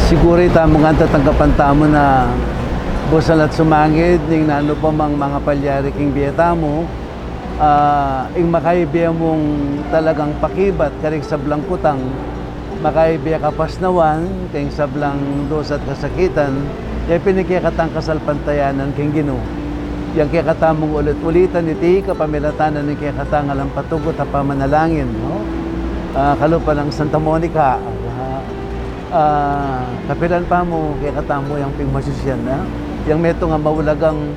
Siguro tamo nga tatanggapan tamo na busal at sumangid ning nano pa mang mga palyari king biyeta mo ing makaibiya mong talagang pakibat karing sablang kutang makaibiya kapasnawan kayong sablang dos at kasakitan yung pinikikatang kasalpantayanan king Ginoo yung kikatamong ulit-ulitan iti kapamilatanan ng kikatang alang patugot at pamanalangin no? Kalupa ng Santa Monica kapilan pa mo kikatamo yung pingmasusyan na yung meto nga maulagang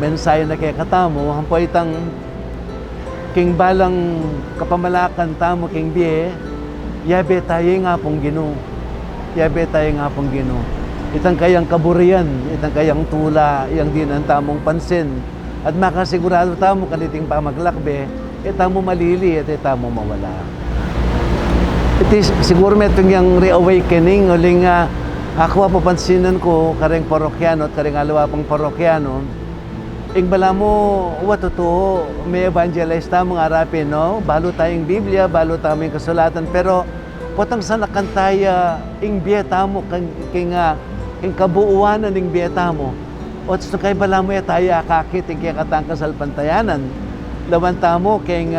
mensahe na kikatamo hampo itang king balang kapamalakan tamo king biye yabe tayo nga pong Ginoo yabe tayo nga pong Ginoo itang kayang kaburian itang kayang tula yang din ang tamong pansin at makasigurado tamo kaniting pamaglakbe itamo malili at itamo mawala. Siguro may itong yung reawakening uling ako papansinan ko karing parokyano at karing alawa pang parokyano ing bala mo totoo may evangelize tamong arapin no balo tayong Biblia balo tayong kasulatan pero potang sa nakantaya ing biyeta mo king kabuuanan ing biyeta mo o so kay bala mo tayo akakit ing katang kasalpantayanan lawan tamo king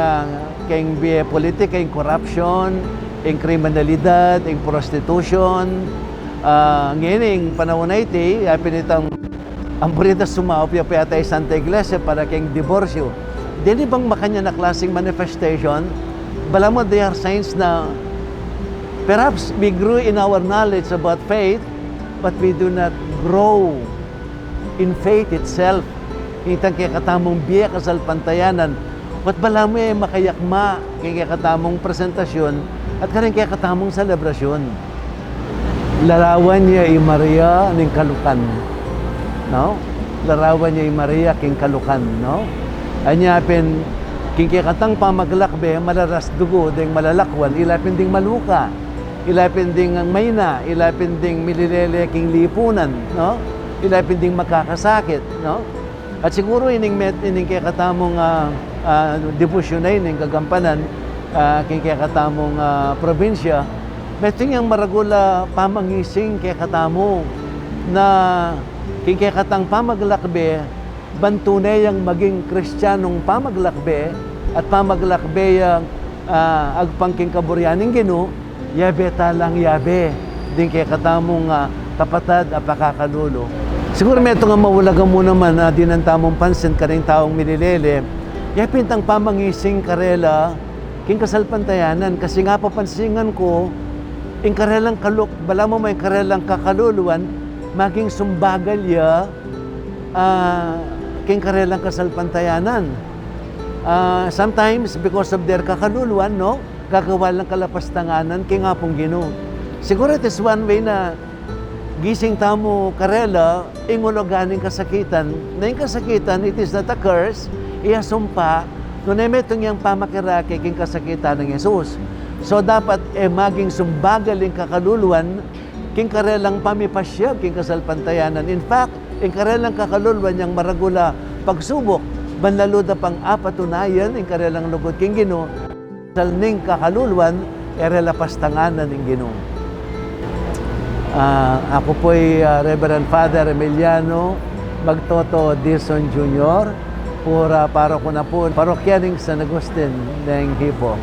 biye politika ing corruption ing kriminalidad, ing prostitution, ngayon panahon na iti, pinitang ang purita sumaop yung piyatay Santa Iglesia para keng diborsyo. Dili bang makanya na klaseng manifestation? Bala mo, they are signs na perhaps we grew in our knowledge about faith, but we do not grow in faith itself. Itang kaya katamong biya kasalpantayanan. What bala mo makayakma kaya katamong presentasyon at karing kaya katamong selebrasyon. Larawan niya ay Maria ning kalukan. No? Larawan niya ay Maria king kalukan, no? Anya pen king kaya katang pamaglakbe malaras dugo ding malalakwan ilapin ding maluka. Ilapin ding mayna, ilapin ding mililele king lipunan, no? Ilapin ding makakasakit, no? At siguro ining kaya katamong devosyonay ning kagampanan kaya katamong probinsya, meting yung maragula pamangising kaya katamo na kaya katang pamaglakbe, bantunay yung maging kristyanong pamaglakbe at pamaglakbe yung agpangking kaburyaning Ginoo, yabe talang yabe, din kaya katamong kapatad at pakakalulo. Siguro may ito nga mawulagan mo naman na din ang tamong pansin karing taong mililele, yapin tang pamangising karela king kasalpantayanan kasi nga papansingan ko ing karelang bala mo may karelang kakaluluan maging sumbagal ya king karelang kasalpantayanan sometimes because of their kakaluluan no gagawa lang kalapastanganan king nga pong Ginoo. Siguro it is one way na gising tamo karela ing uloganing kasakitan na yung kasakitan it is not a curse iyasumpa kung emetong yung pamakirake king kasakitan ng Jesus. So dapat maging sumbagal yung kakaluluan king karelang pamipasyag king kasalpantayanan. In fact, king karelang kakaluluan yung maragula pagsubok banlaluda pang apatunayan king karelang lugod king Ginoo salning kakaluluan erela pastanganan ning Ginoo. Ako po'y Reverend Father Emiliano Magtoto Dison Jr. Para ko na po parokyaning San Agustin ng Hippo.